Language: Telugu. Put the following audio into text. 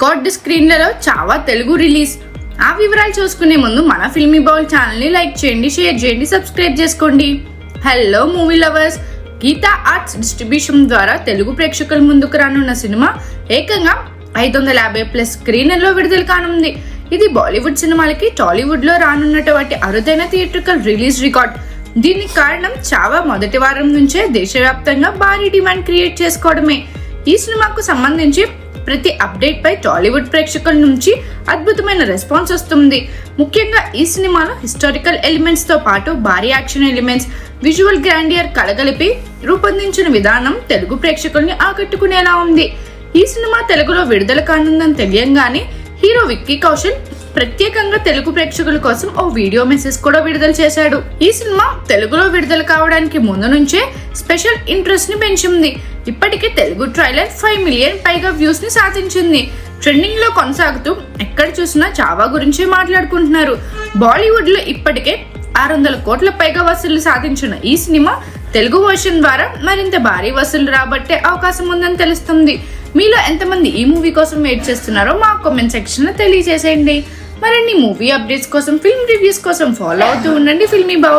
Record స్క్రీన్లలో Chhaava Telugu release. ఆ వివరాలు చూసుకునే ముందు మన ఫిల్మీ బౌల్ ఛానల్ని లైక్ చేయండి, షేర్ చేయండి, సబ్స్క్రైబ్ చేసుకోండి. Hello movie lovers, Geetha Arts distribution ద్వారా తెలుగు ప్రేక్షకుల ముందుకు రానున్న సినిమా ఏకంగా 550+ స్క్రీన్లలో విడుదల కానుంది. ఇది బాలీవుడ్ సినిమాలకి టాలీవుడ్ లో రానున్నటువంటి అరుదైన థియేట్రికల్ రిలీజ్ రికార్డ్. దీనికి కారణం చావా మొదటి వారం నుంచే దేశవ్యాప్తంగా భారీ డిమాండ్ క్రియేట్ చేసుకోవడమే. ఈ సినిమాకు సంబంధించి ప్రతి అప్డేట్ పై టాలీవుడ్ ప్రేక్షకుల నుంచి అద్భుతమైన రెస్పాన్స్ వస్తుంది. ముఖ్యంగా ఈ సినిమాలో హిస్టారికల్ ఎలిమెంట్స్ తో పాటు భారీ యాక్షన్ ఎలిమెంట్స్, విజువల్ గ్రాండియర్ కలగలిపి రూపొందించిన విధానం తెలుగు ప్రేక్షకుల్ని ఆకట్టుకునేలా ఉంది. ఈ సినిమా తెలుగులో విడుదల కానుందని తెలియంగానే హీరో విక్కీ కౌశల్ ప్రత్యేకంగా తెలుగు ప్రేక్షకుల కోసం ఓ వీడియో మెసేజ్ కూడా విడుదల చేశాడు. ఈ సినిమా తెలుగులో విడుదల కావడానికి ముందు నుంచే స్పెషల్ ఇంట్రెస్ట్ ని పెంచింది. ఇప్పటికే తెలుగు ట్రైలర్ 5 మిలియన్ పైగా వ్యూస్ ని సాధించింది. ట్రెండింగ్ లో కొనసాగుతూ ఎక్కడ చూసినా చావా గురించే మాట్లాడుకుంటున్నారు. బాలీవుడ్ లో ఇప్పటికే 600 కోట్ల పైగా వసూళ్లు సాధించిన ఈ సినిమా తెలుగు వర్షన్ ద్వారా మరింత భారీ వసూళ్లు రాబట్టే అవకాశం ఉందని తెలుస్తుంది. మీలో ఎంతమంది ఈ మూవీ కోసం వెయిట్ చేస్తున్నారో మా కామెంట్ సెక్షన్ లో తెలియజేసేయండి. మరిన్ని మూవీ అప్డేట్స్ కోసం, ఫిల్మ్ రివ్యూస్ కోసం ఫాలో అవుతూ ఉండండి ఫిల్మీ బౌల్.